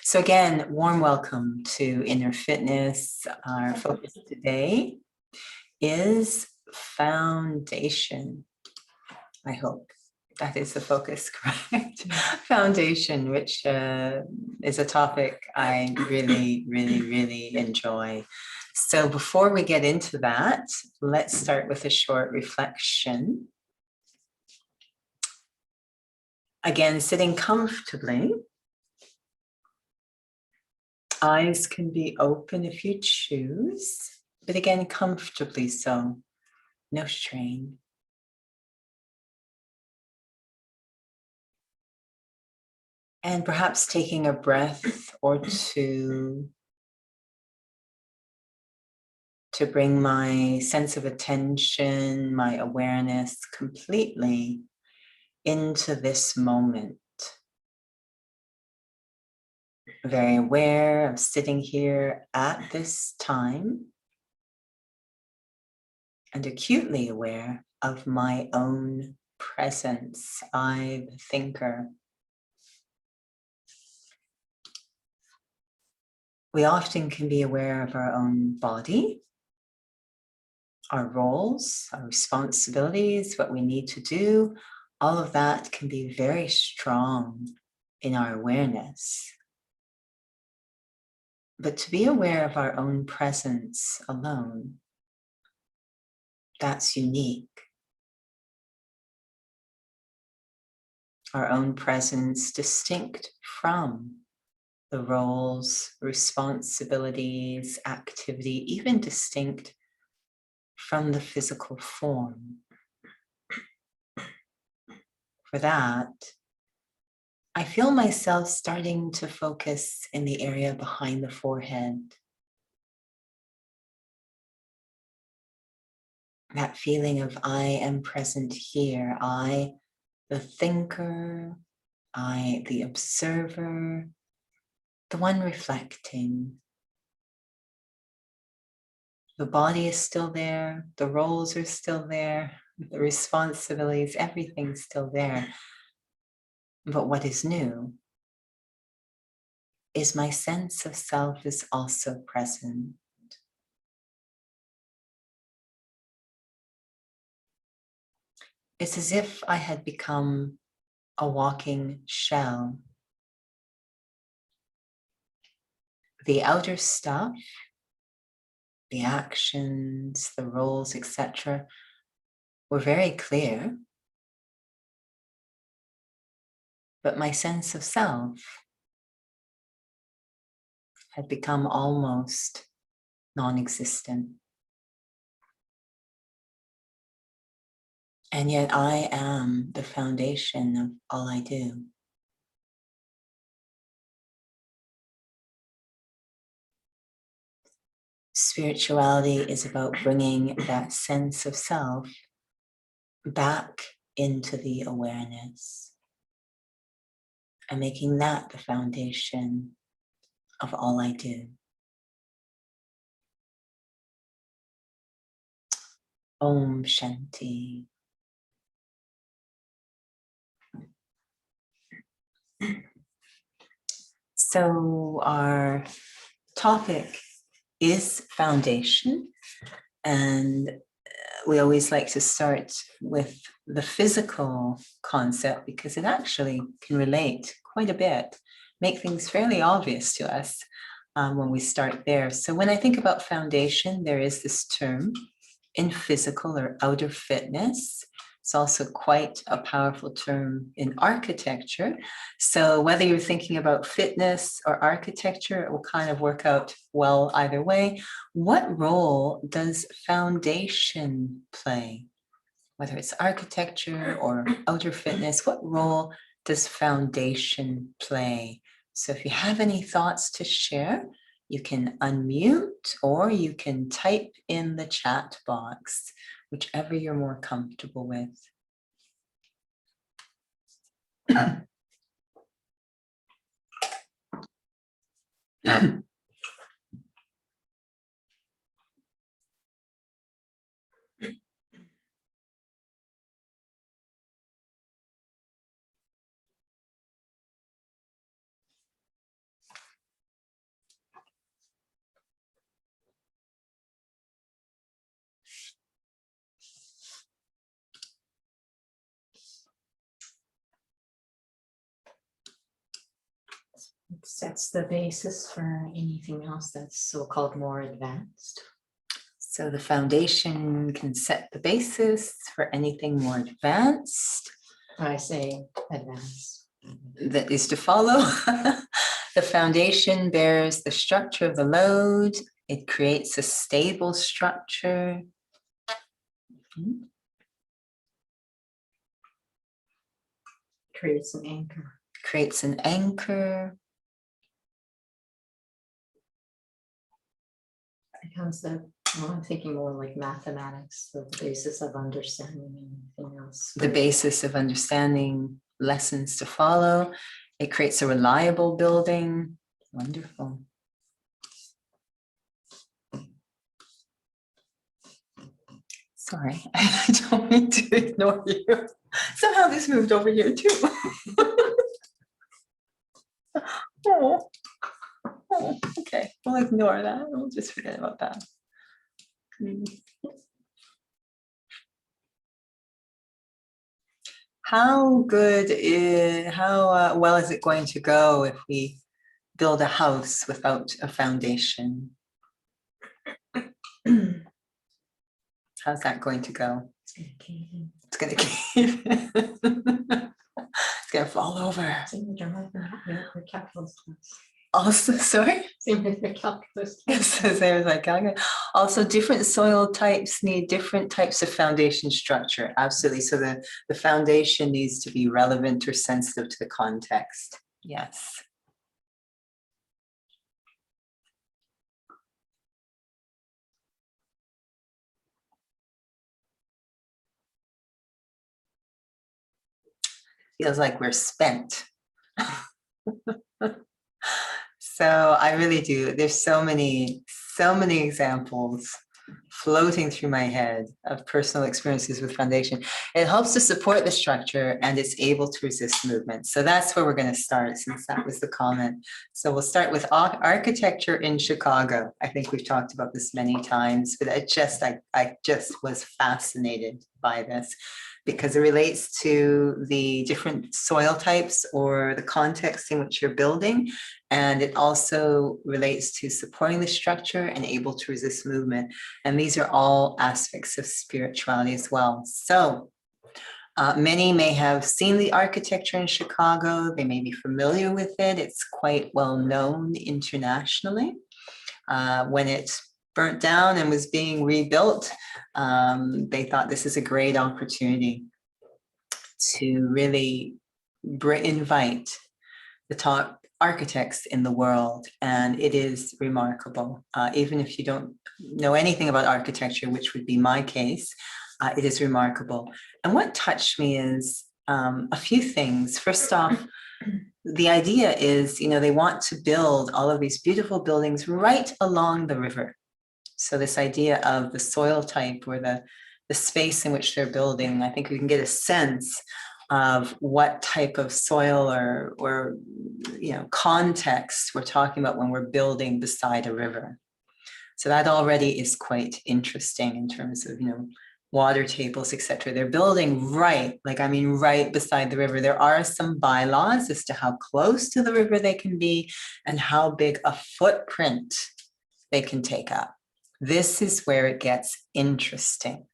So again, warm welcome to Inner Fitness. Our focus today is foundation. I hope that is the focus, correct? Foundation, which is a topic I really enjoy. So before we get into that, let's start with a short reflection. Again, sitting comfortably. Eyes can be open if you choose, but again, comfortably so, no strain. And perhaps taking a breath or two to bring my sense of attention, my awareness completely into this moment. Very aware of sitting here at this time and acutely aware of my own presence. I, the thinker. We often can be aware of our own body, our roles, our responsibilities, what we need to do. All of that can be very strong in our awareness. But to be aware of our own presence alone, that's unique. Our own presence distinct from the roles, responsibilities, activity, even distinct from the physical form. For that, I feel myself starting to focus in the area behind the forehead. That feeling of I am present here. I, the thinker, I, the observer, the one reflecting. The body is still there. The roles are still there. The responsibilities, everything's still there. But what is new is my sense of self is also present. It's as if I had become a walking shell. The outer stuff, the actions, the roles, etc., were very clear. But my sense of self had become almost non-existent. And yet I am the foundation of all I do. Spirituality is about bringing that sense of self back into the awareness and making that the foundation of all I do. Om Shanti. So our topic is foundation, and we always like to start with the physical concept because it actually can relate quite a bit, make things fairly obvious to us when we start there. So when I think about foundation, there is this term in physical or outer fitness. It's also quite a powerful term in architecture. So whether you're thinking about fitness or architecture, it will kind of work out well either way. What role does foundation play? Whether it's architecture or outer fitness, what role does foundation play? So if you have any thoughts to share, you can unmute or you can type in the chat box, whichever you're more comfortable with. It sets the basis for anything else that's so-called more advanced. So the foundation can set the basis for anything more advanced. I say advanced. That is to follow. The foundation bears the structure of the load. It creates a stable structure. Creates an anchor. Creates an anchor. Becomes the, well, I'm thinking more like mathematics, the basis of understanding anything else. The basis of understanding, lessons to follow. It creates a reliable building. Wonderful. Sorry, I don't mean to ignore you. Somehow this moved over here too. Oh. Oh, okay, we'll ignore that. We'll just forget about that. How good is, how well is it going to go if we build a house without a foundation? How's that going to go? It's going to cave. It's going to fall over. Also, sorry? Same with the calculus. Also, different soil types need different types of foundation structure. Absolutely. So the foundation needs to be relevant or sensitive to the context. Yes. Feels like we're spent. So I really do. There's so many examples floating through my head of personal experiences with foundation. It helps to support the structure and it's able to resist movement. So that's where we're going to start, since that was the comment. So we'll start with architecture in Chicago. I think we've talked about this many times, but I just was fascinated by this, because it relates to the different soil types or the context in which you're building. And it also relates to supporting the structure and able to resist movement. And these are all aspects of spirituality as well. So many may have seen the architecture in Chicago. They may be familiar with it. It's quite well known internationally. When it burnt down and was being rebuilt, they thought this is a great opportunity to really invite the top architects in the world, and it is remarkable. Even if you don't know anything about architecture, which would be my case, it is remarkable. And what touched me is a few things. First off, the idea is, they want to build all of these beautiful buildings right along the river. So this idea of the soil type or the space in which they're building, I think we can get a sense of what type of soil or context we're talking about when we're building beside a river. So that already is quite interesting in terms of, water tables, etc. They're building right beside the river. There are some bylaws as to how close to the river they can be and how big a footprint they can take up. This is where it gets interesting.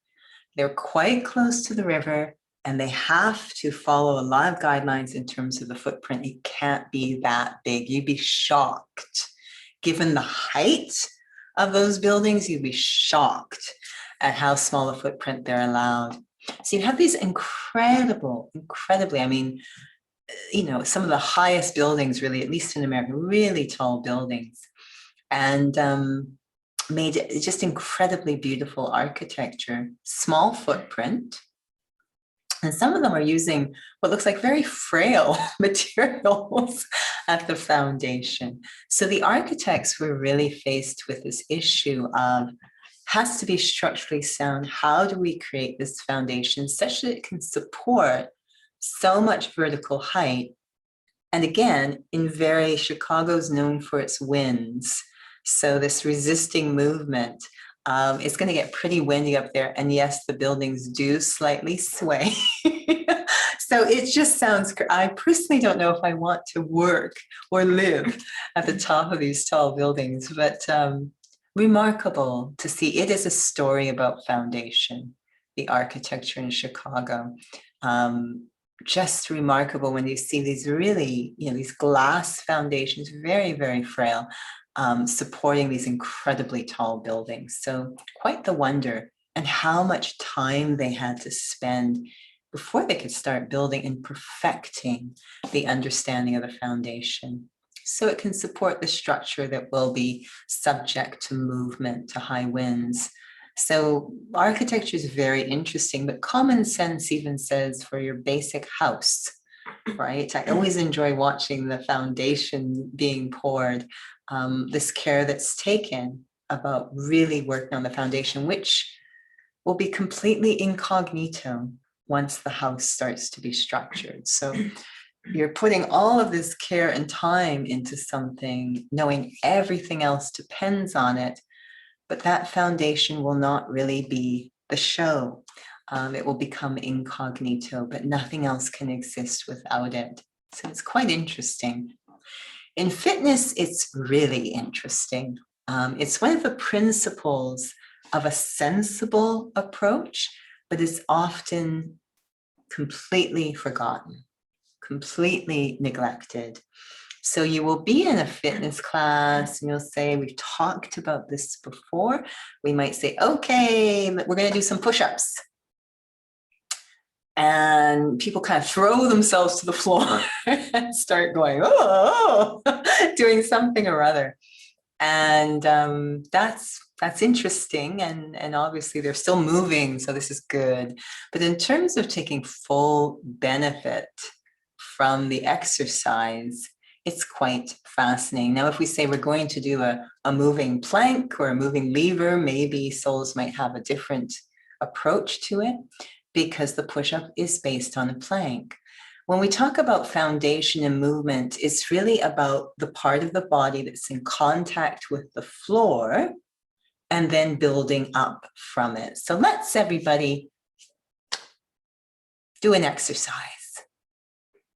They're quite close to the river and they have to follow a lot of guidelines in terms of the footprint. It can't be that big. You'd be shocked. Given the height of those buildings, you'd be shocked at how small a footprint they're allowed. So you have these incredibly, some of the highest buildings, really, at least in America, really tall buildings, and made it just incredibly beautiful architecture, small footprint. And some of them are using what looks like very frail materials at the foundation. So the architects were really faced with this issue of, has to be structurally sound. How do we create this foundation such that it can support so much vertical height? And again, Chicago's known for its winds. So this resisting movement It's going to get pretty windy up there. And yes, the buildings do slightly sway. So it just sounds, I personally don't know if I want to work or live at the top of these tall buildings, but remarkable to see. It is a story about foundation, the architecture in Chicago. Just remarkable when you see these really, these glass foundations, very, very frail, supporting these incredibly tall buildings. So quite the wonder, and how much time they had to spend before they could start building and perfecting the understanding of the foundation, so it can support the structure that will be subject to movement, to high winds. So architecture is very interesting, but common sense even says for your basic house, right? I always enjoy watching the foundation being poured, this care that's taken about really working on the foundation, which will be completely incognito once the house starts to be structured. So you're putting all of this care and time into something, knowing everything else depends on it, but that foundation will not really be the show. It will become incognito, but nothing else can exist without it. So it's quite interesting. In fitness, it's really interesting. It's one of the principles of a sensible approach, but is often completely forgotten, completely neglected. So you will be in a fitness class and you'll say, we've talked about this before. We might say, okay, we're going to do some push-ups. And people kind of throw themselves to the floor and start going, oh, doing something or other. And that's interesting. And obviously they're still moving, so this is good. But in terms of taking full benefit from the exercise, it's quite fascinating. Now, if we say we're going to do a moving plank or a moving lever, maybe souls might have a different approach to it, because the push-up is based on a plank. When we talk about foundation and movement, it's really about the part of the body that's in contact with the floor and then building up from it. So let's everybody do an exercise.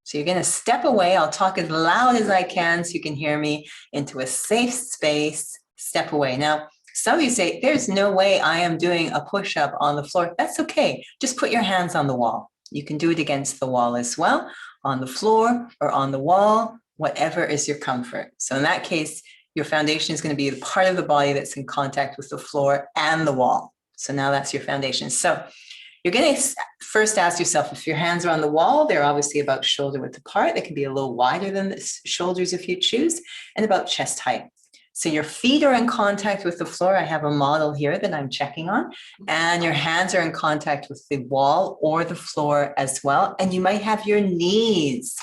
So you're going to step away. I'll talk as loud as I can so you can hear me, into a safe space. Step away. Now, some of you say, there's no way I am doing a push-up on the floor. That's okay. Just put your hands on the wall. You can do it against the wall as well, on the floor or on the wall, whatever is your comfort. So in that case, your foundation is going to be the part of the body that's in contact with the floor and the wall. So now that's your foundation. So you're going to first ask yourself, if your hands are on the wall, they're obviously about shoulder width apart. They can be a little wider than the shoulders if you choose, and about chest height. So your feet are in contact with the floor. I have a model here that I'm checking on, and your hands are in contact with the wall or the floor as well. And you might have your knees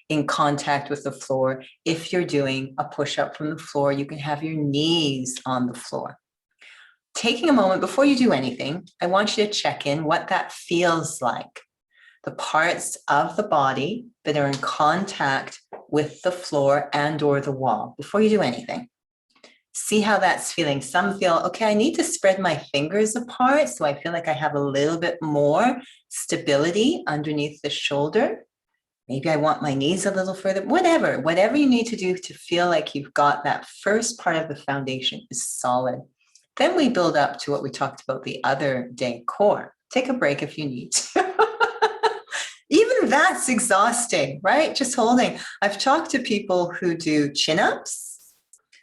in contact with the floor. If you're doing a push-up from the floor, you can have your knees on the floor. Taking a moment before you do anything, I want you to check in what that feels like. The parts of the body that are in contact with the floor and or the wall before you do anything. See how that's feeling. Some feel, okay, I need to spread my fingers apart so I feel like I have a little bit more stability underneath the shoulder. Maybe I want my knees a little further, whatever you need to do to feel like you've got that first part of the foundation is solid. Then we build up to what we talked about the other day, core. Take a break if you need to. Even that's exhausting, right? Just holding. I've talked to people who do chin-ups.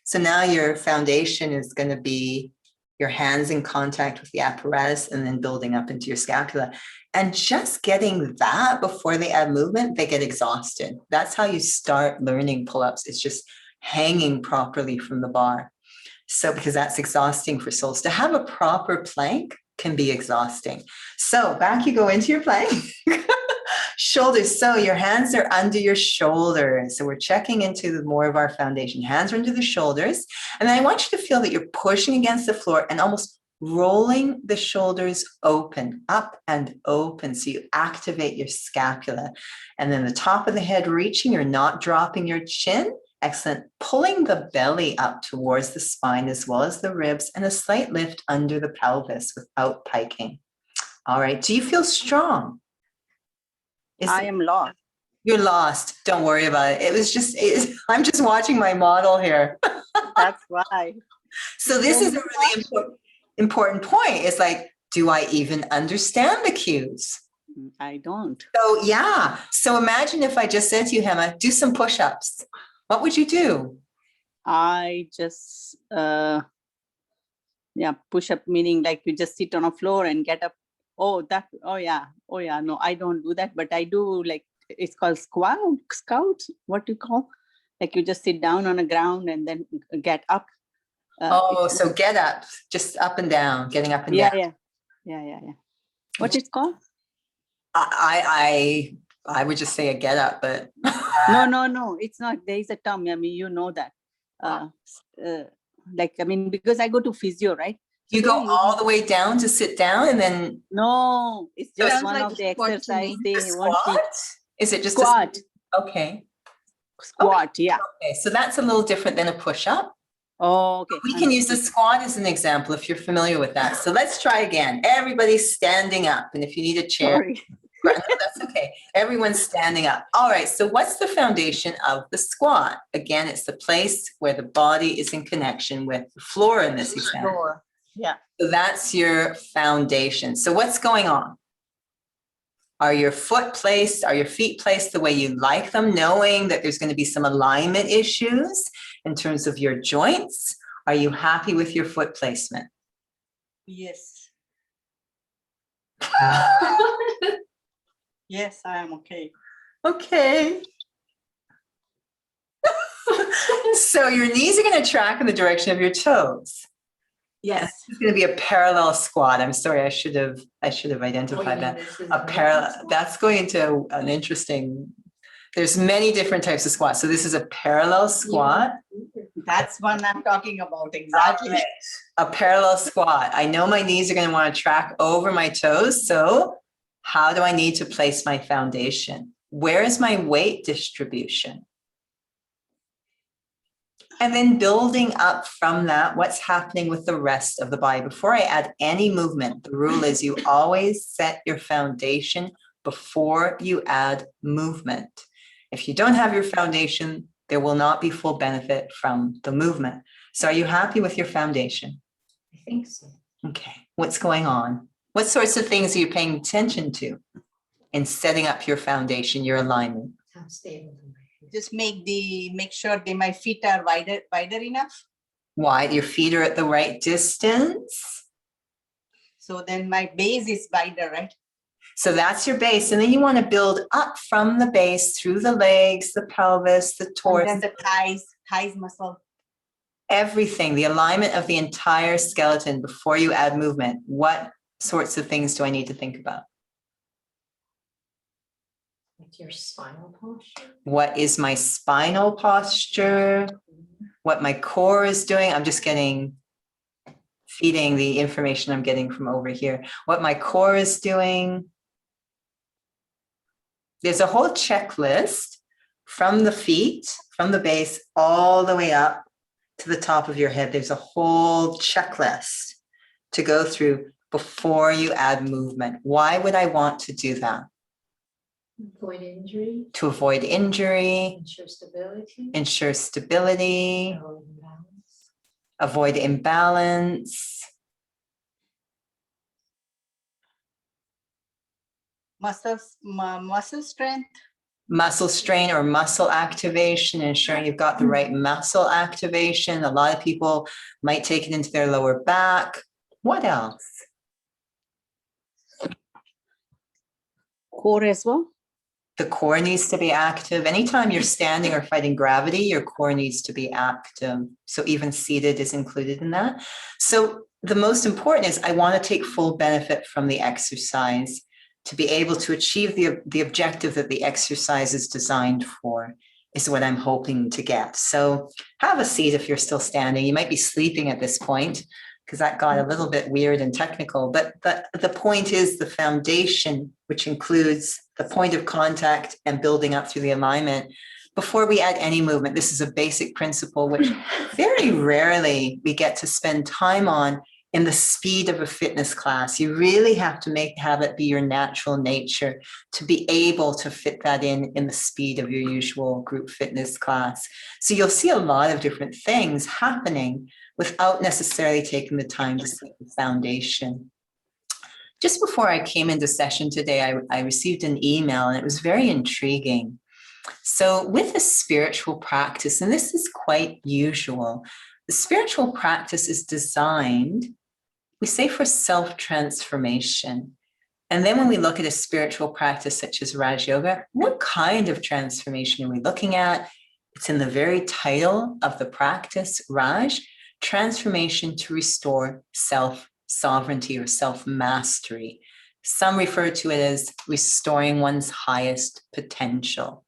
So now your foundation is going to be your hands in contact with the apparatus and then building up into your scapula. And just getting that before they add movement, they get exhausted. That's how you start learning pull-ups. It's just hanging properly from the bar. So because that's exhausting for souls. To have a proper plank can be exhausting. So back you go into your plank. Shoulders. So your hands are under your shoulders. So we're checking into more of our foundation. Hands are under the shoulders. And then I want you to feel that you're pushing against the floor and almost rolling the shoulders open, up and open. So you activate your scapula. And then the top of the head reaching, you're not dropping your chin. Excellent. Pulling the belly up towards the spine as well as the ribs and a slight lift under the pelvis without piking. All right. Do you feel strong? I am lost. You're lost. Don't worry about it. It was just, I'm just watching my model here. That's why. So this is a really important point. It's like, do I even understand the cues? I don't. So yeah. So imagine if I just said to you, Hema, do some push-ups. What would you do? I just, push up, meaning like you just sit on a floor and get up. Oh, yeah. No, I don't do that, but I do like, it's called scout, what do you call? Like you just sit down on the ground and then get up. So get up, just up and down, getting up and down. Yeah. What it's called? I would just say a get up, but No, it's not. There is a term. I mean, you know that. Because I go to physio, right? you go all the way down to sit down and then No, it's just Sounds one like of the squat to exercise me. they want squat. to Is it just squat. Okay. Squat, yeah. Okay, so that's a little different than a push-up. Oh, okay. We can use the squat as an example if you're familiar with that. So let's try again. Everybody's standing up, and if you need a chair, Sorry. no, that's okay. Everyone's standing up. All right, so what's the foundation of the squat? Again, it's the place where the body is in connection with the floor in this example. Floor. Yeah. So that's your foundation. So what's going on? Are your feet placed the way you like them, knowing that there's going to be some alignment issues in terms of your joints? Are you happy with your foot placement? Yes. Yes, I am okay. Okay. So your knees are going to track in the direction of your toes. Yes. It's going to be a parallel squat. I'm sorry, I should have identified that. A parallel, that's going into an interesting, there's many different types of squats. So this is a parallel squat. That's one I'm talking about. Exactly. A parallel squat. I know my knees are going to want to track over my toes. So how do I need to place my foundation? Where is my weight distribution? And then building up from that, what's happening with the rest of the body? Before I add any movement, the rule is you always set your foundation before you add movement. If you don't have your foundation, there will not be full benefit from the movement. So are you happy with your foundation? I think so. Okay, what's going on? What sorts of things are you paying attention to in setting up your foundation, your alignment? How stable am I? Just make sure my feet are wider enough. Why? Your feet are at the right distance. So then my base is wider, right? So that's your base. And then you want to build up from the base through the legs, the pelvis, the torso. And then the thighs muscle. Everything, the alignment of the entire skeleton before you add movement. What sorts of things do I need to think about? Like your spinal posture. What is my spinal posture? What my core is doing? I'm just feeding the information I'm getting from over here. What my core is doing. There's a whole checklist from the feet, from the base, all the way up to the top of your head. There's a whole checklist to go through before you add movement. Why would I want to do that? Avoid injury. To avoid injury, Ensure stability. ensure stability, Avoid imbalance. avoid imbalance, Muscle strength. muscle strain or muscle activation, ensuring you've got the right muscle activation. A lot of people might take it into their lower back. What else? Core as well. The core needs to be active. Anytime you're standing or fighting gravity, your core needs to be active. So even seated is included in that. So the most important is I want to take full benefit from the exercise to be able to achieve the objective that the exercise is designed for, is what I'm hoping to get. So have a seat if you're still standing. You might be sleeping at this point because that got a little bit weird and technical, but the point is the foundation, which includes the point of contact and building up through the alignment, before we add any movement, this is a basic principle which very rarely we get to spend time on in the speed of a fitness class. You really have to have it be your natural nature to be able to fit that in the speed of your usual group fitness class. So you'll see a lot of different things happening without necessarily taking the time to set the foundation. Just before I came into session today, I received an email and it was very intriguing. So with a spiritual practice, and this is quite usual, the spiritual practice is designed, we say, for self-transformation. And then when we look at a spiritual practice such as Raj Yoga, what kind of transformation are we looking at? It's in the very title of the practice, Raj, transformation to restore self-sovereignty or self-mastery. Some refer to it as restoring one's highest potential.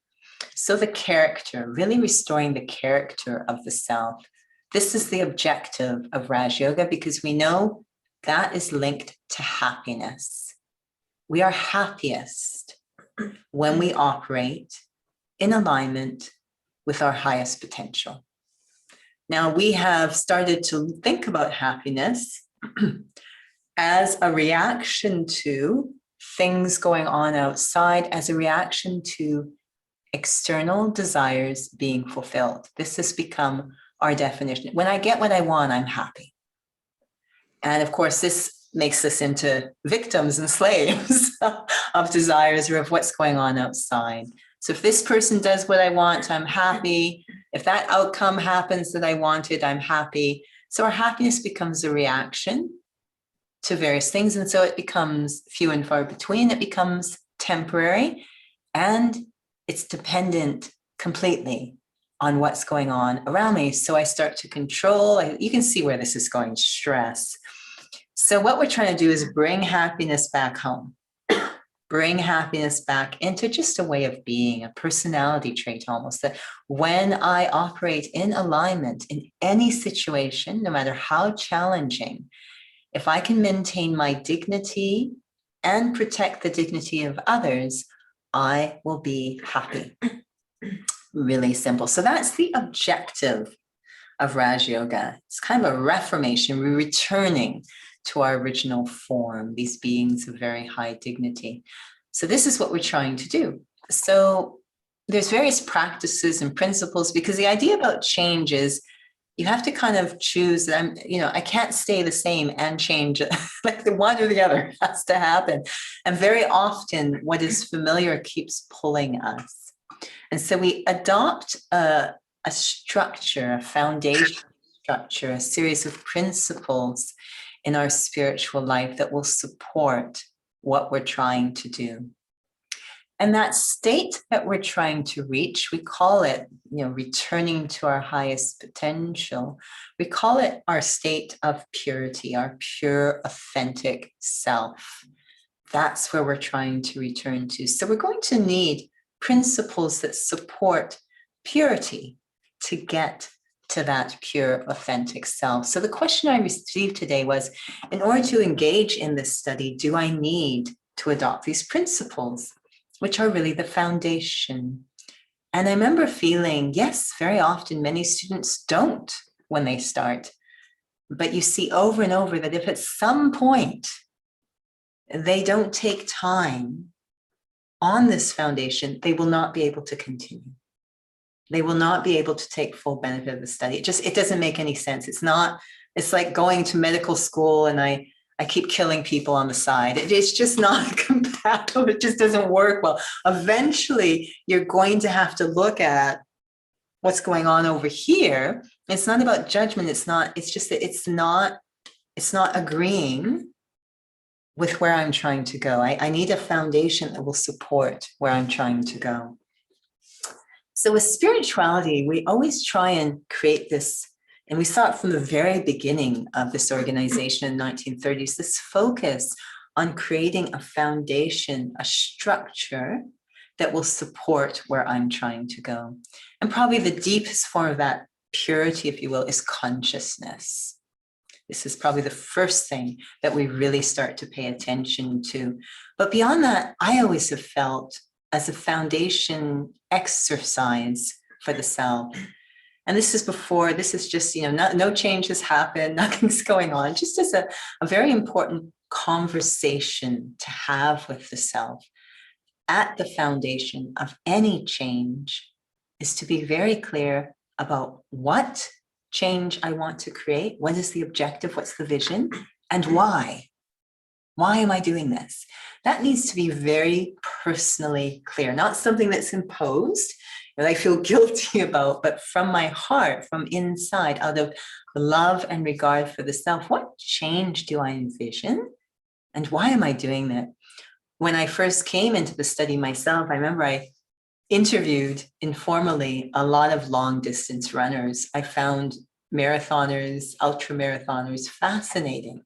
So the character, really restoring the character of the self. This is the objective of Raj Yoga because we know that is linked to happiness. We are happiest when we operate in alignment with our highest potential. Now, we have started to think about happiness as a reaction to things going on outside, as a reaction to external desires being fulfilled. This has become our definition. When I get what I want, I'm happy. And of course, this makes us into victims and slaves of desires or of what's going on outside. So if this person does what I want, I'm happy. If that outcome happens that I wanted, I'm happy. So our happiness becomes a reaction to various things. And so it becomes few and far between. It becomes temporary and it's dependent completely on what's going on around me. So I start to control. You can see where this is going, stress. So what we're trying to do is bring happiness back home. Bring happiness back into just a way of being, a personality trait almost, that when I operate in alignment in any situation, no matter how challenging, if I can maintain my dignity and protect the dignity of others, I will be happy. Really simple. So that's the objective of Raj Yoga. It's kind of a reformation. We're returning to our original form, these beings of very high dignity. So this is what we're trying to do. So there's various practices and principles, because the idea about change is you have to kind of choose that I can't stay the same and change. Like the one or the other has to happen. And very often what is familiar keeps pulling us. And so we adopt a structure, a foundation structure, a series of principles in our spiritual life that will support what we're trying to do. And that state that we're trying to reach, we call it, returning to our highest potential. We call it our state of purity, our pure, authentic self. That's where we're trying to return to. So we're going to need principles that support purity to get to that pure, authentic self. So the question I received today was, in order to engage in this study, do I need to adopt these principles, which are really the foundation? And I remember feeling, yes, very often many students don't when they start. But you see over and over that if at some point they don't take time on this foundation, they will not be able to continue. They will not be able to take full benefit of the study. It doesn't make any sense. It's like going to medical school and I keep killing people on the side. It's just not compatible. It just doesn't work well. Eventually, you're going to have to look at what's going on over here. It's not about judgment. It's just that it's not agreeing with where I'm trying to go. I need a foundation that will support where I'm trying to go. So with spirituality, we always try and create this, and we saw it from the very beginning of this organization in the 1930s, this focus on creating a foundation, a structure that will support where I'm trying to go. And probably the deepest form of that purity, if you will, is consciousness. This is probably the first thing that we really start to pay attention to. But beyond that, I always have felt as a foundation exercise for the self. And this is before, this is just, no change has happened, nothing's going on, just as a very important conversation to have with the self. At the foundation of any change is to be very clear about what change I want to create, what is the objective, what's the vision, and why. Why am I doing this? That needs to be very personally clear, not something that's imposed that I feel guilty about, but from my heart, from inside, out of love and regard for the self. What change do I envision? And why am I doing that? When I first came into the study myself, I remember I interviewed informally a lot of long distance runners. I found marathoners, ultra marathoners fascinating,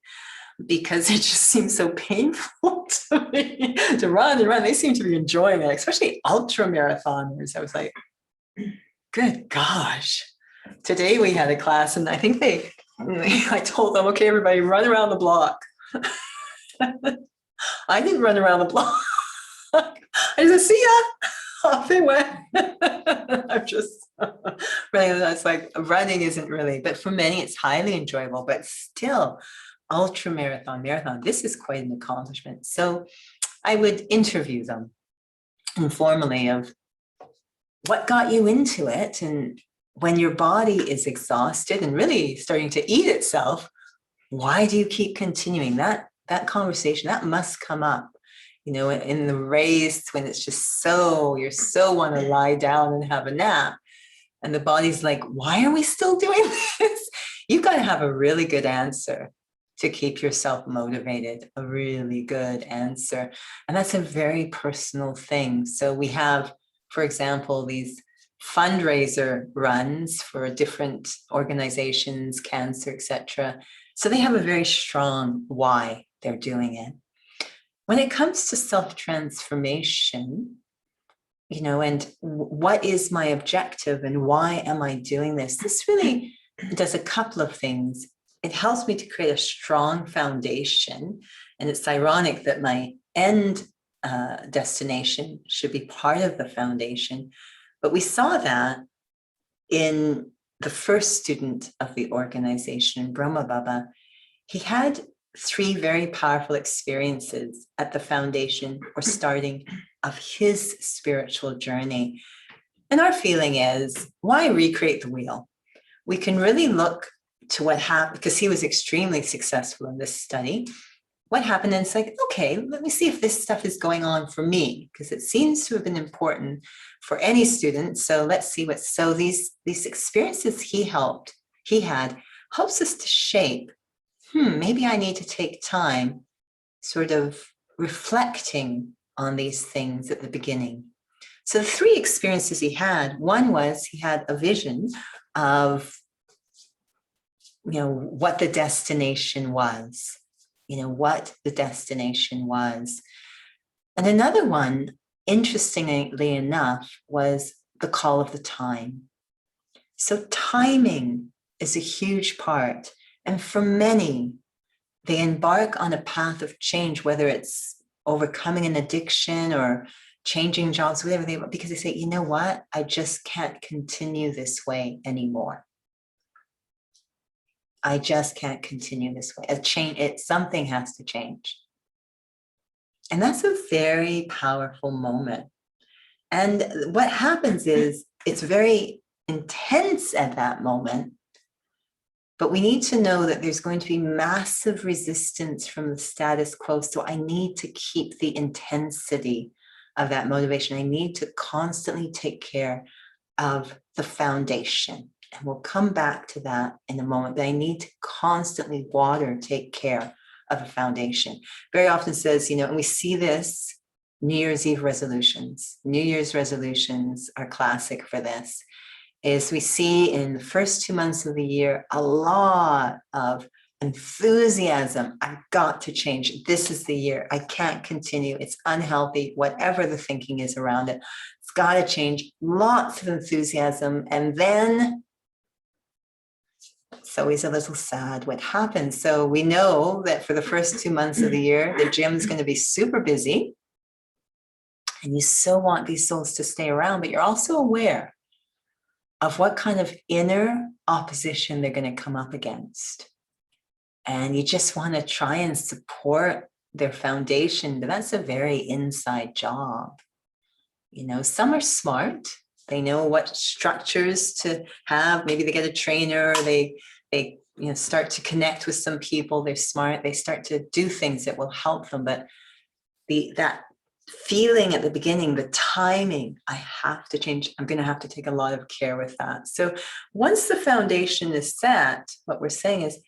because it just seems so painful to me to run and run. They seem to be enjoying it, especially ultra marathoners. I was like, good gosh. Today we had a class and I think I told them, okay, everybody run around the block. I didn't run around the block. I said, see ya, off they went. I'm just running. That's like running isn't really, but for many it's highly enjoyable, but still ultra marathon, this is quite an accomplishment. So I would interview them informally of what got you into it, and when your body is exhausted and really starting to eat itself, why do you keep continuing? That conversation, that must come up, in the race, when it's just you so want to lie down and have a nap, and the body's like, why are we still doing this? You've got to have a really good answer to keep yourself motivated, a really good answer. And that's a very personal thing. So we have, for example, these fundraiser runs for different organizations, cancer, etc. So they have a very strong why they're doing it. When it comes to self-transformation, and what is my objective and why am I doing this? This really does a couple of things. It helps me to create a strong foundation. And it's ironic that my end destination should be part of the foundation. But we saw that in the first student of the organization, Brahma Baba. He had 3 very powerful experiences at the foundation or starting of his spiritual journey. And our feeling is, why recreate the wheel? We can really look to what happened, because he was extremely successful in this study. What happened? And it's like, okay, let me see if this stuff is going on for me, because it seems to have been important for any student. So let's see so these experiences he had helps us to shape, maybe I need to take time sort of reflecting on these things at the beginning. So the 3 experiences he had, one was he had a vision of what the destination was, what the destination was. And another one, interestingly enough, was the call of the time. So timing is a huge part. And for many, they embark on a path of change, whether it's overcoming an addiction or changing jobs, whatever because they say, you know what, I just can't continue this way anymore. I just can't continue this way. Something has to change. And that's a very powerful moment. And what happens is it's very intense at that moment, but we need to know that there's going to be massive resistance from the status quo. So I need to keep the intensity of that motivation. I need to constantly take care of the foundation. And we'll come back to that in a moment, but I need to constantly take care of a foundation. Very often says, and we see this, New Year's Eve resolutions. New Year's resolutions are classic for this, is we see in the first 2 months of the year, a lot of enthusiasm. I've got to change. This is the year. I can't continue. It's unhealthy, whatever the thinking is around it. It's got to change. Lots of enthusiasm. And then it's always a little sad what happens. So we know that for the first 2 months of the year, the gym's going to be super busy. And you so want these souls to stay around, but you're also aware of what kind of inner opposition they're going to come up against. And you just want to try and support their foundation, but that's a very inside job. You know, some are smart. They know what structures to have. Maybe they get a trainer, they start to connect with some people. They're smart. They start to do things that will help them. But that feeling at the beginning, the timing, I have to change. I'm going to have to take a lot of care with that. So once the foundation is set, what we're saying is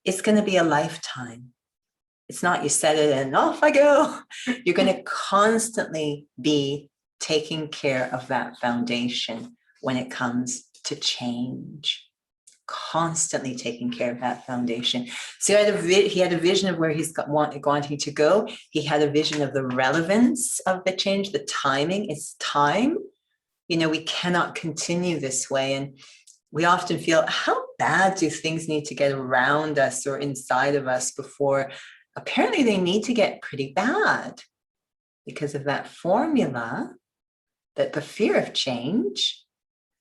it's going to be a lifetime. It's not you set it and off I go. You're going to constantly be taking care of that foundation when it comes to change. Constantly taking care of that foundation. So he had a vision of where he's wanting to go. He had a vision of the relevance of the change, the timing. It's time. You know, we cannot continue this way. And we often feel, how bad do things need to get around us or inside of us before? Apparently they need to get pretty bad because of that formula that the fear of change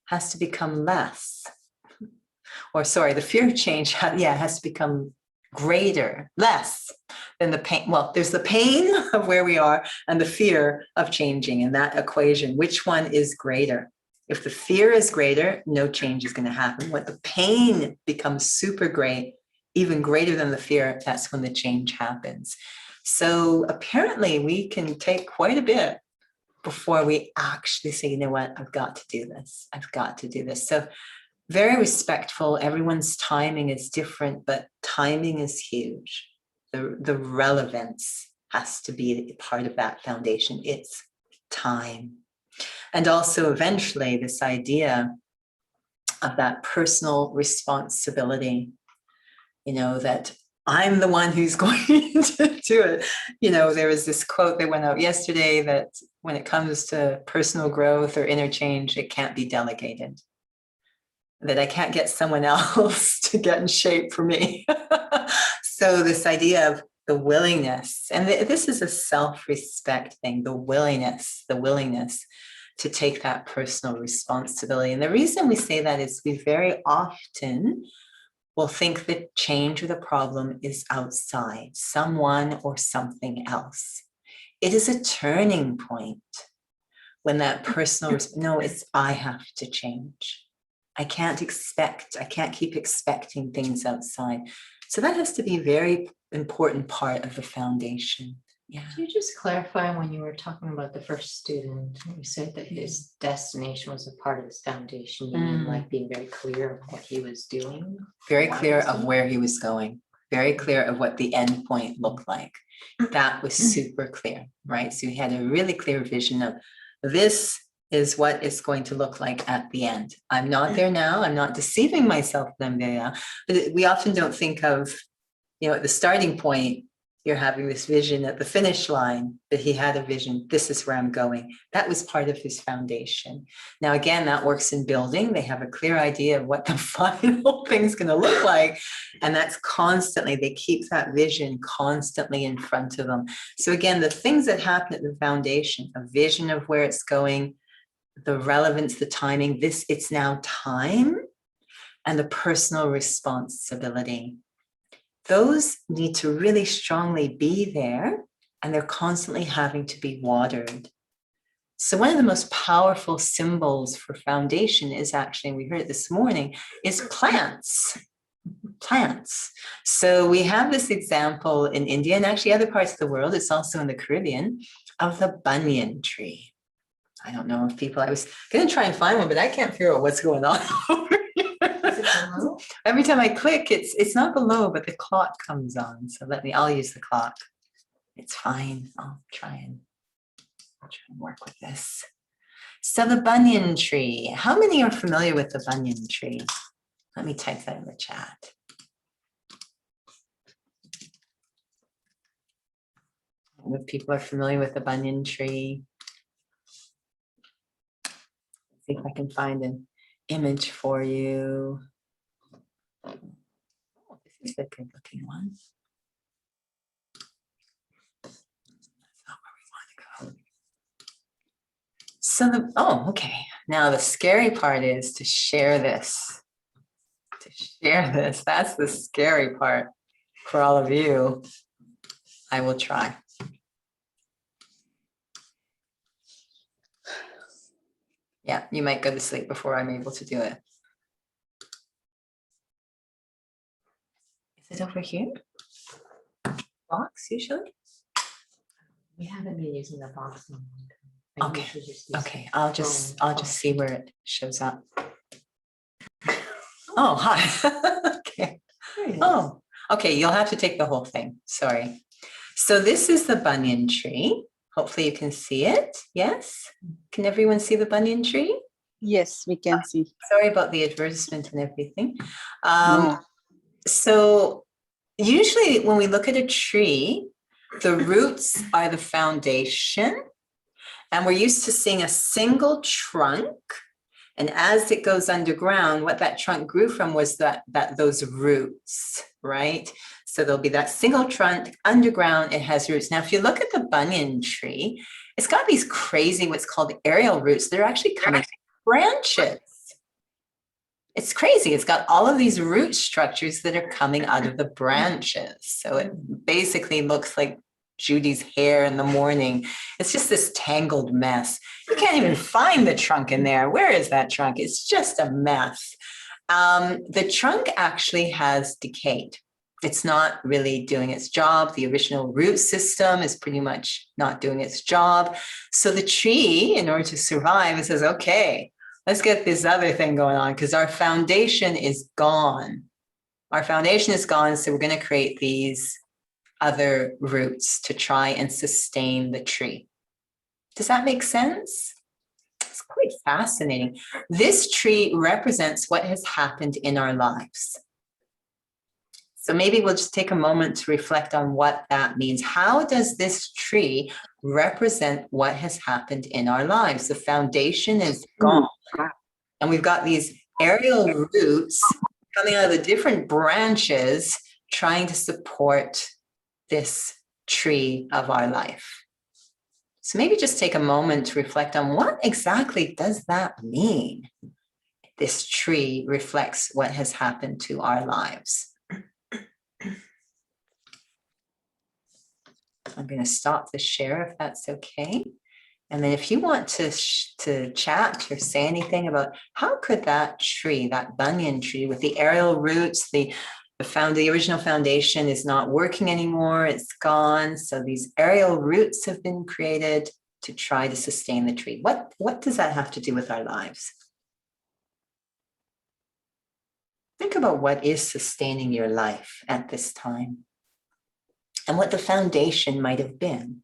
has to become less. Or sorry, the fear of change, has to become greater, less than the pain. Well, there's the pain of where we are and the fear of changing in that equation. Which one is greater? If the fear is greater, no change is going to happen. When the pain becomes super great, even greater than the fear, that's when the change happens. So apparently we can take quite a bit before we actually say, you know what, I've got to do this. I've got to do this. So very respectful. Everyone's timing is different, but timing is huge. The relevance has to be part of that foundation. It's time. And also eventually this idea of that personal responsibility, you know, that I'm the one who's going to do it. You know, there was this quote that went out yesterday that when it comes to personal growth or interchange, it can't be delegated. That I can't get someone else to get in shape for me. So this idea of the willingness, and this is a self-respect thing, the willingness to take that personal responsibility. And the reason we say that is we very often will think that change or the problem is outside, someone or something else. It is a turning point when that personal, no, it's I have to change. I can't keep expecting things outside. So that has to be a very important part of the foundation. Yeah. Could you just clarify when you were talking about the first student, you said that his destination was a part of his foundation, you mean like being very clear of what he was doing? Very clear of where he was going, very clear of what the end point looked like. That was super clear, right? So he had a really clear vision of this is what it's going to look like at the end. I'm not there now. I'm not deceiving myself that I'm there now. But we often don't think of, you know, at the starting point, you're having this vision at the finish line, that he had a vision, this is where I'm going. That was part of his foundation. Now, again, that works in building. They have a clear idea of what the final thing's going to look like. And that's constantly, they keep that vision constantly in front of them. So again, the things that happen at the foundation, a vision of where it's going, the relevance, the timing, it's now time, and the personal responsibility. Those need to really strongly be there, and they're constantly having to be watered. So one of the most powerful symbols for foundation is actually, and we heard it this morning, is plants. Plants. So we have this example in India and actually other parts of the world, it's also in the Caribbean, of the banyan tree. I don't know if people, I was going to try and find one, but I can't figure out what's going on over here. Every time I click, it's not below, but the clock comes on. So I'll use the clock. It's fine. I'll try and work with this. So the banyan tree. How many are familiar with the banyan tree? Let me type that in the chat. If people are familiar with the banyan tree. See if I can find an image for you. Oh, this is a good looking one. That's not where we want to go. Oh, okay. Now the scary part is to share this. To share this, that's the scary part for all of you. I will try. Yeah, you might go to sleep before I'm able to do it. Is it over here? Box usually? We haven't been using the box in a long time. I Okay, usually just use Okay, the I'll just phone. see where it shows up. Oh, hi. Okay. There it is. Oh, okay, you'll have to take the whole thing, sorry. So this is the banyan tree. Hopefully you can see it, yes? Can everyone see the banyan tree? Yes, we can see. Sorry about the advertisement and everything. No. So usually when we look at a tree, the roots are the foundation, and we're used to seeing a single trunk. And as it goes underground, what that trunk grew from was those roots, right? So there'll be that single trunk underground, it has roots. Now, if you look at the banyan tree, it's got these crazy, what's called aerial roots. They're actually coming branches. It's crazy. It's got all of these root structures that are coming out of the branches. So it basically looks like Judy's hair in the morning. It's just this tangled mess. You can't even find the trunk in there. Where is that trunk? It's just a mess. The trunk actually has decayed. It's not really doing its job. The original root system is pretty much not doing its job. So the tree, in order to survive, it says, okay, let's get this other thing going on because our foundation is gone. Our foundation is gone, so we're going to create these other roots to try and sustain the tree. Does that make sense? It's quite fascinating. This tree represents what has happened in our lives. So maybe we'll just take a moment to reflect on what that means. How does this tree represent what has happened in our lives? The foundation is gone, and we've got these aerial roots coming out of the different branches trying to support this tree of our life. So maybe just take a moment to reflect on what exactly does that mean? This tree reflects what has happened to our lives. I'm going to stop the share if that's okay. And then if you want to chat or say anything about how could that tree, that banyan tree with the aerial roots, the original foundation is not working anymore, it's gone. So these aerial roots have been created to try to sustain the tree. What does that have to do with our lives? Think about what is sustaining your life at this time and what the foundation might have been.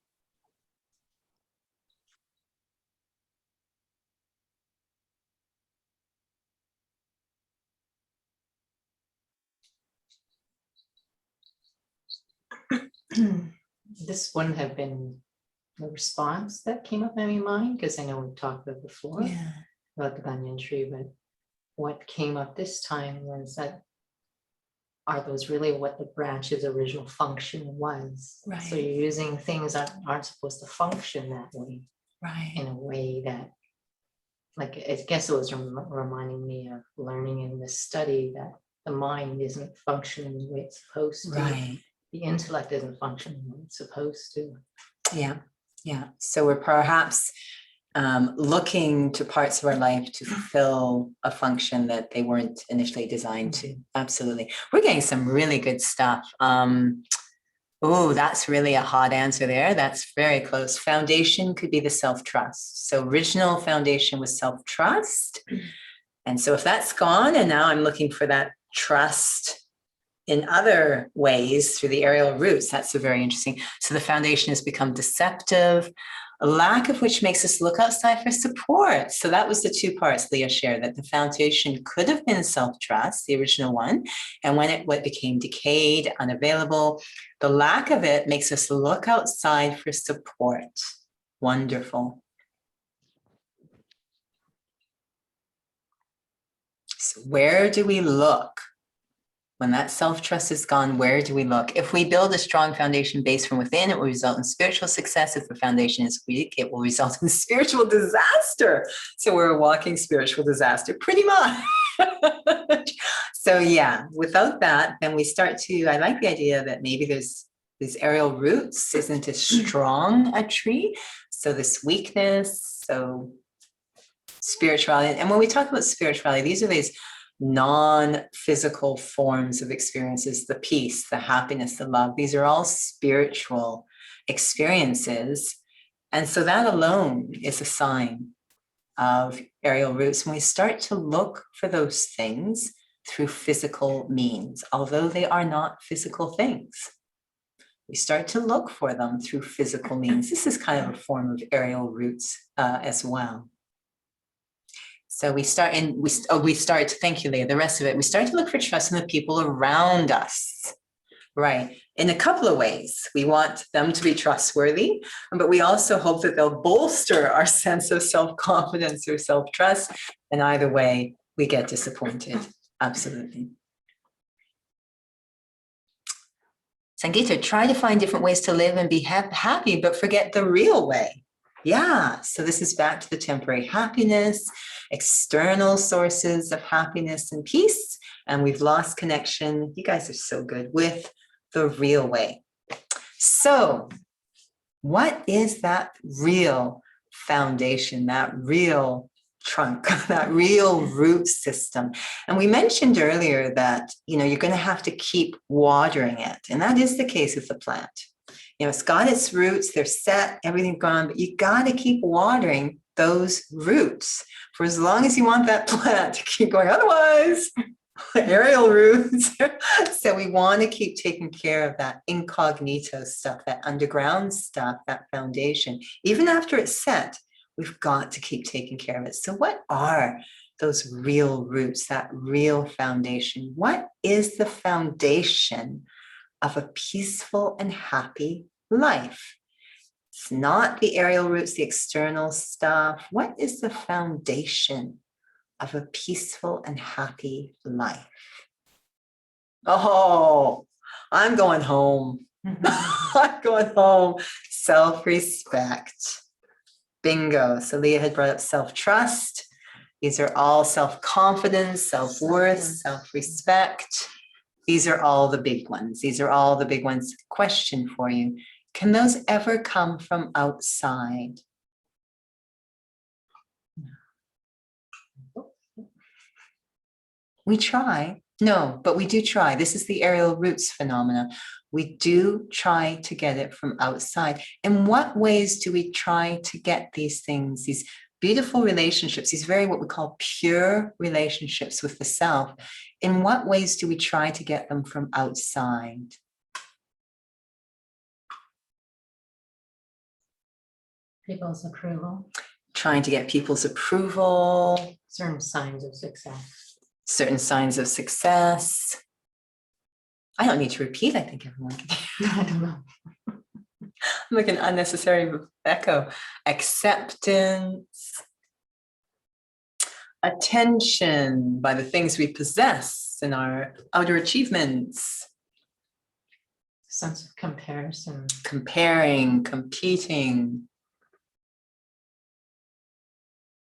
This wouldn't have been the response that came up in my mind, because I know we've talked about it before about the banyan tree, but what came up this time was that are those really what the branch's original function was? Right. So you're using things that aren't supposed to function that way, Right. in a way that, like, I guess it was reminding me of learning in this study that the mind isn't functioning the way it's supposed to. Right. The intellect isn't functioning the way it's supposed to. Yeah. Yeah. So we're perhaps looking to parts of our life to fulfill a function that they weren't initially designed to. Absolutely. We're getting some really good stuff. Oh, that's really a hot answer there. That's very close. Foundation could be the self-trust. So original foundation was self-trust. And so if that's gone, and now I'm looking for that trust in other ways through the aerial roots, that's so very interesting. So the foundation has become deceptive, a lack of which makes us look outside for support. So that was the two parts Leah shared, that the foundation could have been self-trust, the original one, and when it became decayed, unavailable, the lack of it makes us look outside for support. Wonderful. So where do we look When that self-trust is gone, where do we look? If we build a strong foundation base from within, it will result in spiritual success. If the foundation is weak, it will result in spiritual disaster. So we're a walking spiritual disaster, pretty much. So yeah, without that, then we start to, I like the idea that maybe there's these aerial roots isn't as strong a tree. So this weakness, so spirituality. And when we talk about spirituality, these are these non-physical forms of experiences, the peace, the happiness, the love. These are all spiritual experiences. And so that alone is a sign of aerial roots. When we start to look for those things through physical means, although they are not physical things, we start to look for them through physical means. This is kind of a form of aerial roots as well. So we start, thank you, Leah, the rest of it, we start to look for trust in the people around us, right? In a couple of ways. We want them to be trustworthy, but we also hope that they'll bolster our sense of self-confidence or self-trust. And either way, we get disappointed. Absolutely. Sangeeta, try to find different ways to live and be happy, but forget the real way. Yeah, so this is back to the temporary happiness, external sources of happiness and peace, and we've lost connection, you guys are so good, with the real way. So what is that real foundation, that real trunk, that real root system? And we mentioned earlier that, you know, you're going to have to keep watering it, and that is the case with the plant. You know, it's got its roots, they're set, everything's gone, but you got to keep watering those roots for as long as you want that plant to keep going. Otherwise, aerial roots. So we want to keep taking care of that incognito stuff, that underground stuff, that foundation. Even after it's set, we've got to keep taking care of it. So what are those real roots, that real foundation? What is the foundation of a peaceful and happy life? It's not the aerial roots, the external stuff. What is the foundation of a peaceful and happy life? Oh, I'm going home. I'm going home. Self-respect. Bingo. So Leah had brought up self-trust. These are all self-confidence, self-worth, self-respect. These are all the big ones. These are all the big ones. Question for you. Can those ever come from outside? We try. No, but we do try. This is the aerial roots phenomena. We do try to get it from outside. In what ways do we try to get these things, these beautiful relationships, these very what we call pure relationships with the self? In what ways do we try to get them from outside? People's approval. Trying to get people's approval. Certain signs of success. Certain signs of success. I don't need to repeat. I think everyone can. I don't know. I'm like an unnecessary echo. Acceptance. Attention by the things we possess and our outer achievements. Sense of comparison. Comparing, competing.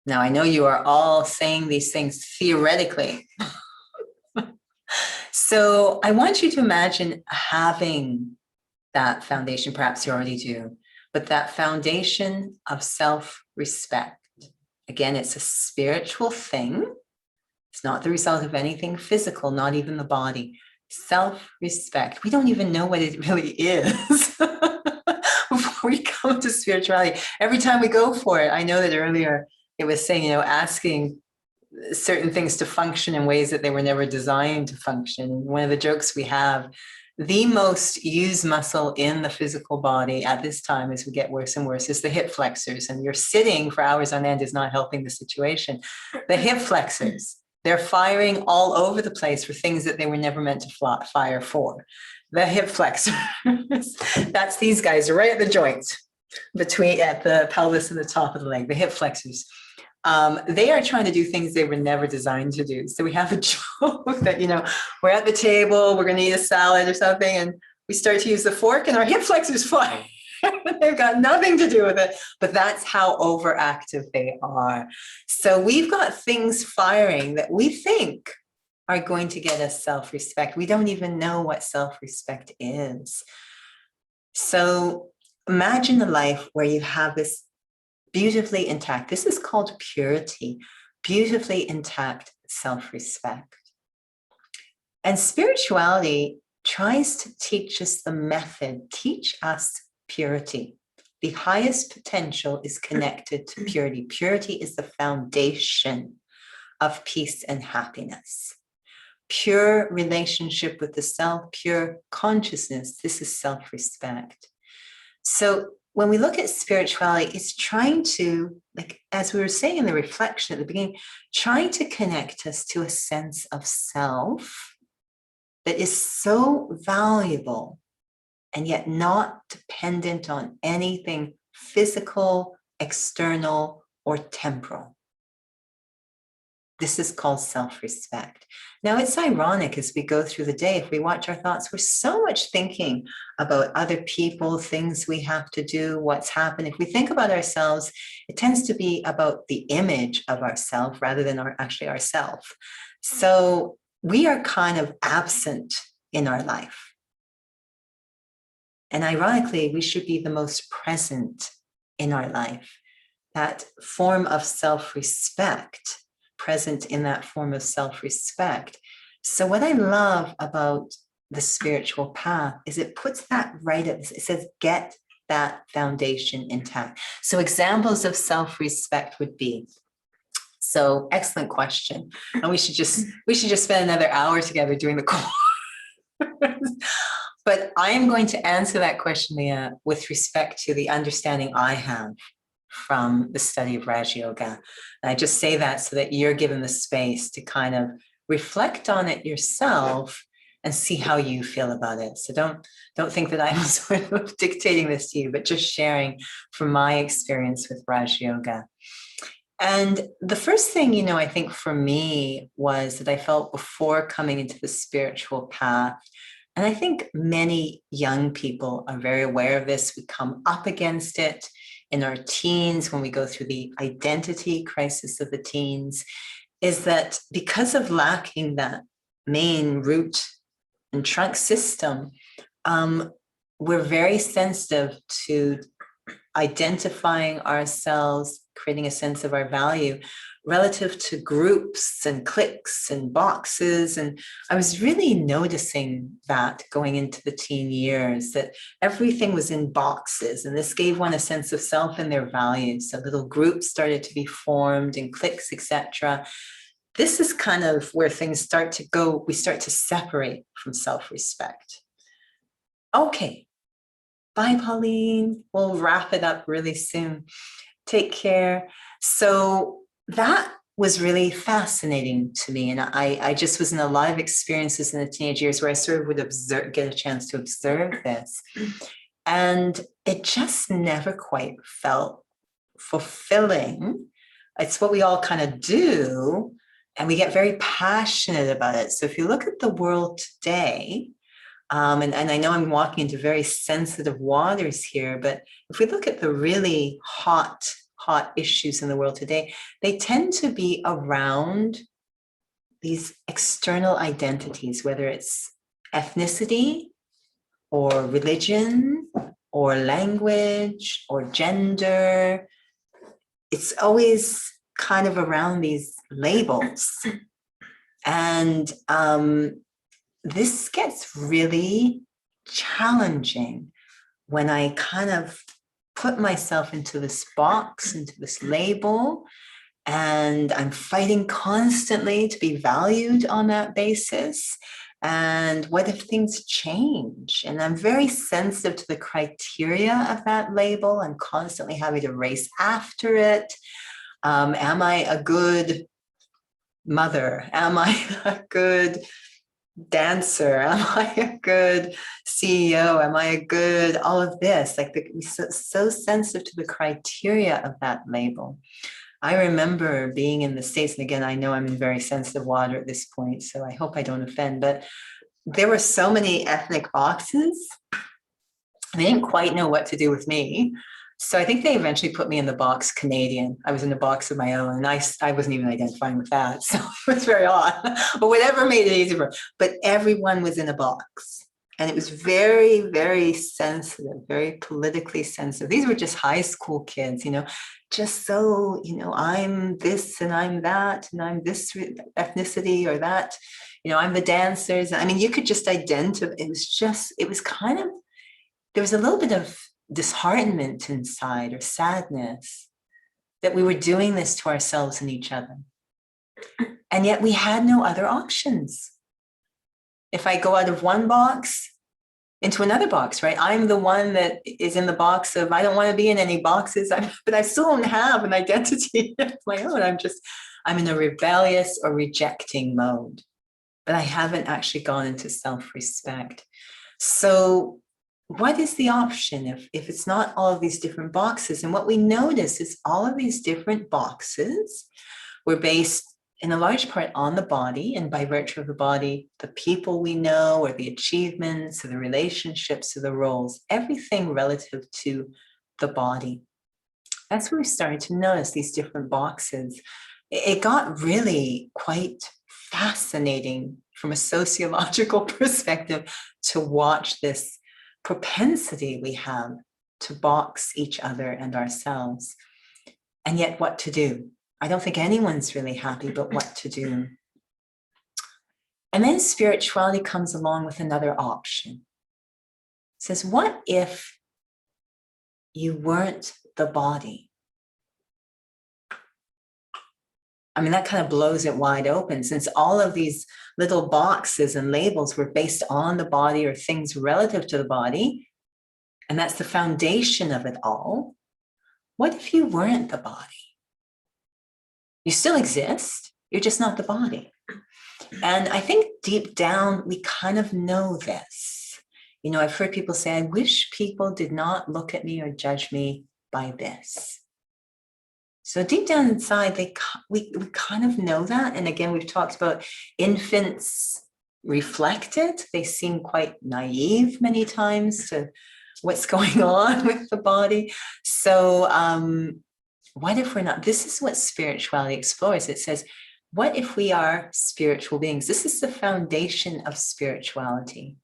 Now, I know you are all saying these things theoretically. So I want you to imagine having that foundation, perhaps you already do, but that foundation of self-respect. Again, it's a spiritual thing. It's not the result of anything physical, not even the body. Self-respect. We don't even know what it really is before we come to spirituality. Every time we go for it, I know that earlier it was saying, you know, asking certain things to function in ways that they were never designed to function. One of the jokes we have, the most used muscle in the physical body at this time as we get worse and worse is the hip flexors. And you're sitting for hours on end is not helping the situation. The hip flexors, they're firing all over the place for things that they were never meant to fire for. The hip flexors, that's these guys right at the joint between at the pelvis and the top of the leg, the hip flexors. They are trying to do things they were never designed to do. So we have a joke that, we're at the table, we're going to eat a salad or something, and we start to use the fork and our hip flexors fly. They've got nothing to do with it, but that's how overactive they are. So we've got things firing that we think are going to get us self-respect. We don't even know what self-respect is. So imagine a life where you have this beautifully intact, this is called purity, beautifully intact self-respect. And spirituality tries to teach us the method, teach us purity. The highest potential is connected to purity. Purity is the foundation of peace and happiness. Pure relationship with the self, pure consciousness, this is self-respect. So when we look at spirituality, it's trying to, like, as we were saying in the reflection at the beginning, trying to connect us to a sense of self that is so valuable and yet not dependent on anything physical, external, or temporal. This is called self-respect. Now, it's ironic as we go through the day, if we watch our thoughts, we're so much thinking about other people, things we have to do, what's happened. If we think about ourselves, it tends to be about the image of ourselves rather than actually ourself. So we are kind of absent in our life. And ironically, we should be the most present in our life. That form of self-respect, present in that form of self-respect. So what I love about the spiritual path is it puts that right at, it says, get that foundation intact. So examples of self-respect would be, so excellent question. And we should just spend another hour together doing the course. But I am going to answer that question, Leah, with respect to the understanding I have from the study of Raj Yoga. And I just say that so that you're given the space to kind of reflect on it yourself and see how you feel about it. So don't think that I'm sort of dictating this to you, but just sharing from my experience with Raj Yoga. And the first thing, I think for me was that I felt before coming into the spiritual path, and I think many young people are very aware of this. We come up against it in our teens when we go through the identity crisis of the teens, is that because of lacking that main root and trunk system, we're very sensitive to identifying ourselves, creating a sense of our value relative to groups and cliques and boxes. And I was really noticing that going into the teen years, that everything was in boxes, and this gave one a sense of self and their values. So little groups started to be formed and cliques, etc. This is kind of where things start to go. We start to separate from self-respect. Okay. Bye, Pauline. We'll wrap it up really soon. Take care. So that was really fascinating to me. And I just was in a lot of experiences in the teenage years where I sort of would get a chance to observe this. And it just never quite felt fulfilling. It's what we all kind of do, and we get very passionate about it. So if you look at the world today, and I know I'm walking into very sensitive waters here, but if we look at the really hot issues in the world today, they tend to be around these external identities, whether it's ethnicity or religion or language or gender. It's always kind of around these labels. And this gets really challenging when I kind of put myself into this box, into this label, and I'm fighting constantly to be valued on that basis. And what if things change? And I'm very sensitive to the criteria of that label. I'm constantly having to race after it. Am I a good mother? Am I a good dancer? Am I a good CEO? Am I a good all of this? Like we're so sensitive to the criteria of that label. I remember being in the States, and again, I know I'm in very sensitive water at this point, so I hope I don't offend, but there were so many ethnic boxes. They didn't quite know what to do with me. So I think they eventually put me in the box Canadian. I was in the box of my own, and I wasn't even identifying with that. So it was very odd, but whatever made it easier. But everyone was in a box. And it was very, very sensitive, very politically sensitive. These were just high school kids, just so, I'm this and I'm that, and I'm this ethnicity or that, I'm the dancers. I mean, you could just identify. It was kind of, there was a little bit of disheartenment inside or sadness that we were doing this to ourselves and each other. And yet we had no other options. If I go out of one box into another box, right? I'm the one that is in the box of, I don't want to be in any boxes, but I still don't have an identity of my own. I'm in a rebellious or rejecting mode, but I haven't actually gone into self-respect. So what is the option if it's not all of these different boxes? And what we notice is all of these different boxes were based in a large part on the body, and by virtue of the body, the people we know, or the achievements, or the relationships, or the roles, everything relative to the body. That's where we started to notice these different boxes. It got really quite fascinating from a sociological perspective to watch this propensity we have to box each other and ourselves. And yet what to do? I don't think anyone's really happy, but what to do? And then spirituality comes along with another option. It says, what if you weren't the body? I mean, that kind of blows it wide open, since all of these little boxes and labels were based on the body or things relative to the body, and that's the foundation of it all. What if you weren't the body? You still exist, you're just not the body. And I think deep down, we kind of know this. I've heard people say, I wish people did not look at me or judge me by this. So deep down inside, we kind of know that. And again, we've talked about infants reflect it. They seem quite naive many times to what's going on with the body. So what if we're not? This is what spirituality explores. It says, what if we are spiritual beings? This is the foundation of spirituality,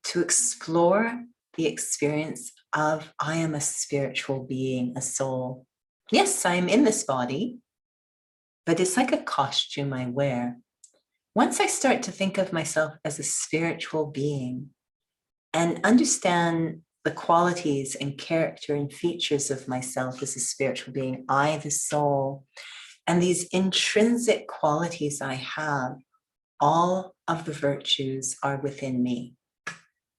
to explore the experience of, I am a spiritual being, a soul. Yes, I'm in this body, but it's like a costume I wear. Once I start to think of myself as a spiritual being and understand the qualities and character and features of myself as a spiritual being, I, the soul, and these intrinsic qualities I have, all of the virtues are within me.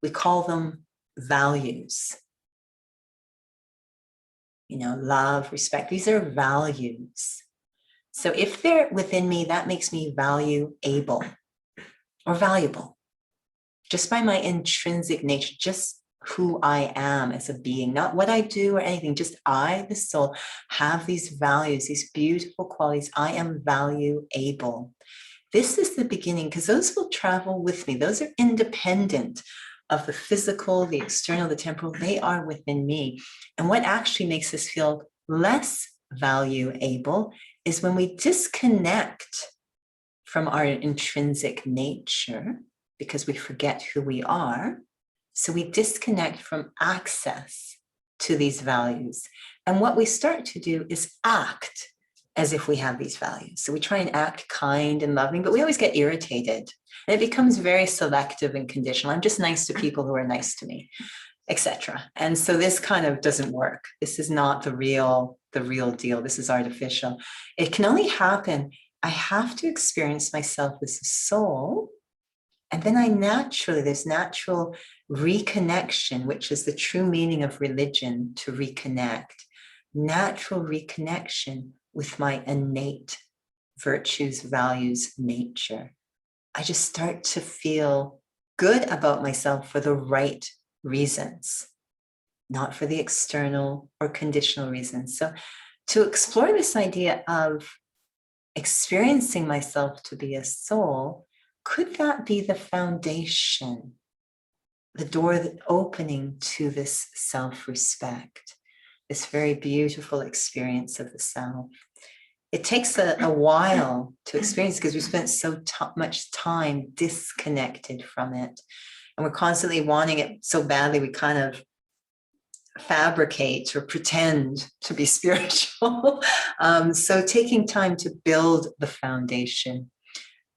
We call them values. Love, respect, these are values. So if they're within me, that makes me valuable or valuable, just by my intrinsic nature, just who I am as a being, not what I do or anything, just I, the soul, have these values, these beautiful qualities. I am valuable. This is the beginning, because those will travel with me. Those are independent of the physical, the external, the temporal. They are within me. And what actually makes us feel less valuable is when we disconnect from our intrinsic nature, because we forget who we are. So we disconnect from access to these values. And what we start to do is act as if we have these values. So we try and act kind and loving, but we always get irritated. And it becomes very selective and conditional. I'm just nice to people who are nice to me, etc. And so this kind of doesn't work. This is not the real deal. This is artificial. It can only happen. I have to experience myself as a soul. And then there's natural reconnection, which is the true meaning of religion, to reconnect. Natural reconnection with my innate virtues, values, nature. I just start to feel good about myself for the right reasons, not for the external or conditional reasons. So to explore this idea of experiencing myself to be a soul, could that be the foundation, the door opening to this self-respect, this very beautiful experience of the self? It takes a while to experience because we spent so much time disconnected from it. And we're constantly wanting it so badly, we kind of fabricate or pretend to be spiritual. So taking time to build the foundation.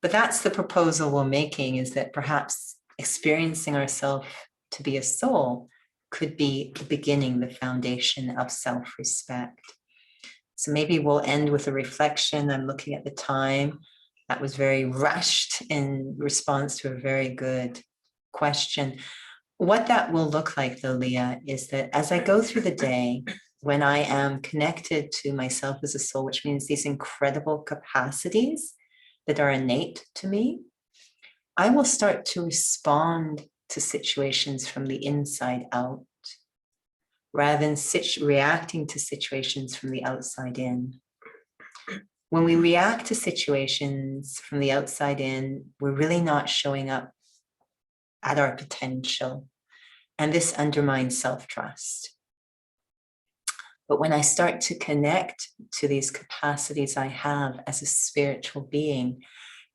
But that's the proposal we're making, is that perhaps experiencing ourselves to be a soul could be the beginning, the foundation of self-respect. So maybe we'll end with a reflection. I'm looking at the time. That was very rushed in response to a very good question. What that will look like, though, Leah, is that as I go through the day, when I am connected to myself as a soul, which means these incredible capacities that are innate to me, I will start to respond to situations from the inside out, rather than reacting to situations from the outside in. When we react to situations from the outside in, we're really not showing up at our potential, and this undermines self-trust. But when I start to connect to these capacities I have as a spiritual being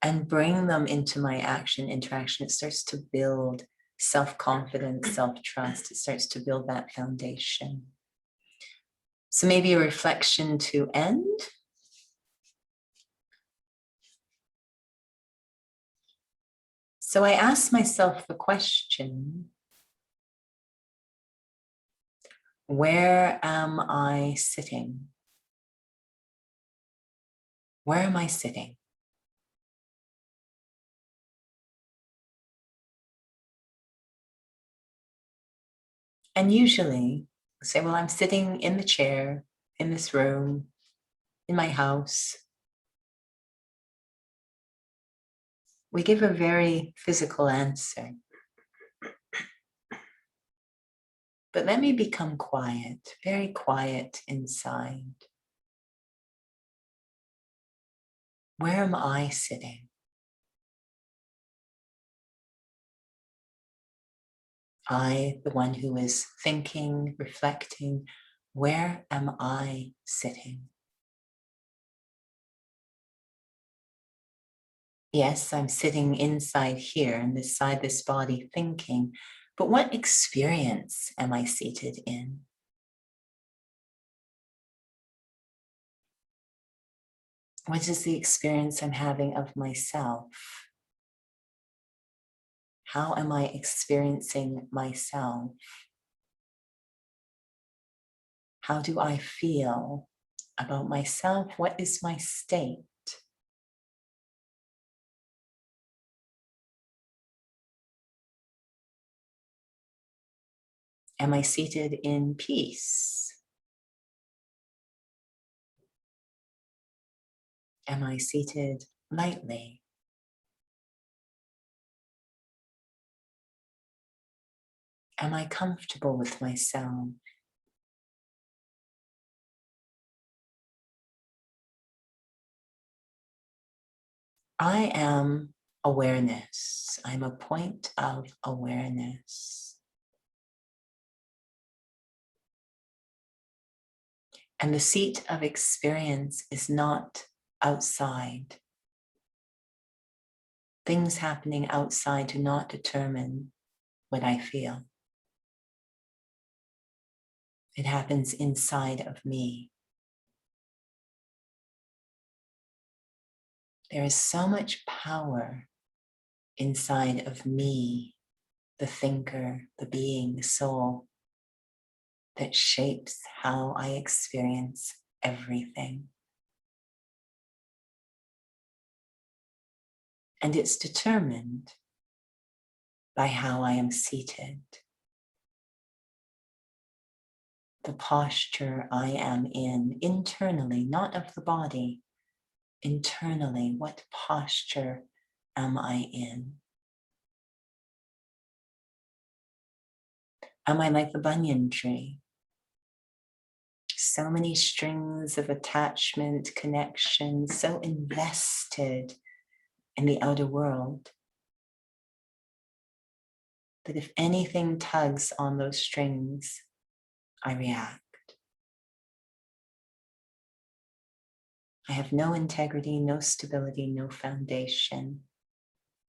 and bring them into my interaction, it starts to build self-confidence, self-trust. It starts to build that foundation. So maybe a reflection to end. So I asked myself the question, where am I sitting? Where am I sitting? And usually I say, well, I'm sitting in the chair, in this room, in my house. We give a very physical answer. But let me become quiet, very quiet inside. Where am I sitting? I, the one who is thinking, reflecting, where am I sitting? Yes, I'm sitting inside here, inside this body, thinking, but what experience am I seated in? What is the experience I'm having of myself? How am I experiencing myself? How do I feel about myself? What is my state? Am I seated in peace? Am I seated lightly? Am I comfortable with myself? I am awareness. I'm a point of awareness. And the seat of experience is not outside. Things happening outside do not determine what I feel. It happens inside of me. There is so much power inside of me, the thinker, the being, the soul, that shapes how I experience everything. And it's determined by how I am seated, the posture I am in internally, not of the body, internally, what posture am I in? Am I like the banyan tree, so many strings of attachment, connection, so invested in the outer world that if anything tugs on those strings, I react. I have no integrity, no stability, no foundation.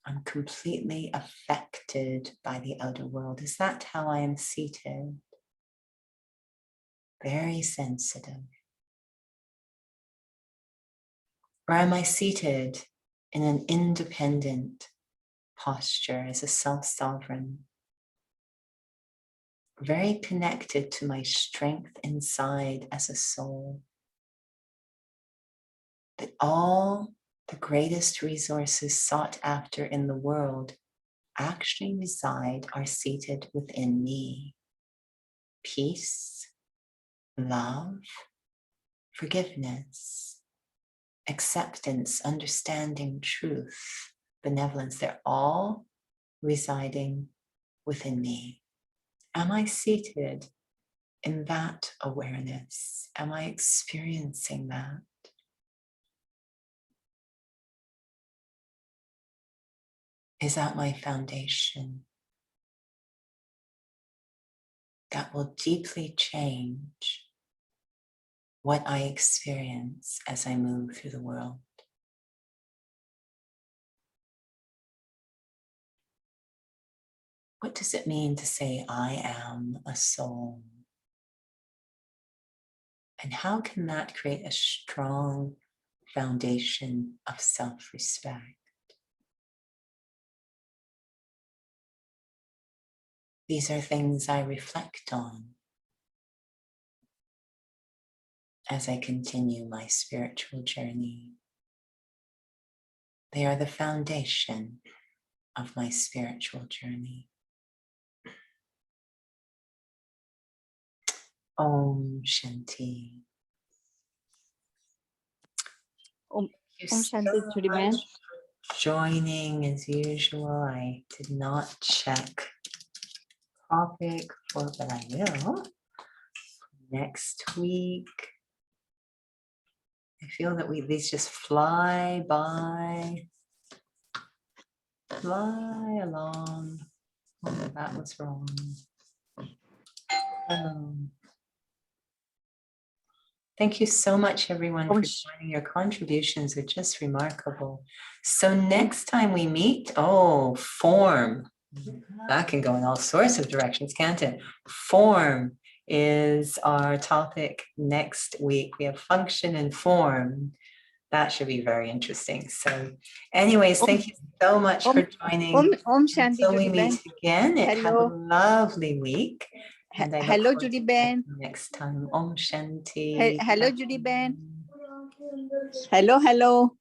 I'm completely affected by the outer world. Is that how I am seated? Very sensitive. Or am I seated in an independent posture as a self-sovereign? Very connected to my strength inside as a soul. That all the greatest resources sought after in the world actually reside, are seated within me. Peace, love, forgiveness, acceptance, understanding, truth, benevolence, they're all residing within me. Am I seated in that awareness? Am I experiencing that? Is that my foundation that will deeply change what I experience as I move through the world? What does it mean to say, I am a soul? And how can that create a strong foundation of self-respect? These are things I reflect on as I continue my spiritual journey. They are the foundation of my spiritual journey. Om Shanti. Om Thank you Shanti, so Judy Ben. much for joining as usual. I did not check topic for, but I will next week. I feel that these just fly by, fly along. Oh, that was wrong. Thank you so much, everyone, for joining. Your contributions are just remarkable. So next time we meet, form. That can go in all sorts of directions, can't it? Form is our topic next week. We have function and form. That should be very interesting. So anyways, thank you so much for joining. Om Shanti, Until we Judy Ben. meet again, have a lovely week. And I look Hello, forward Judy to Ben. next time. Om Shanti. Hello, Judy Ben. Hello, hello.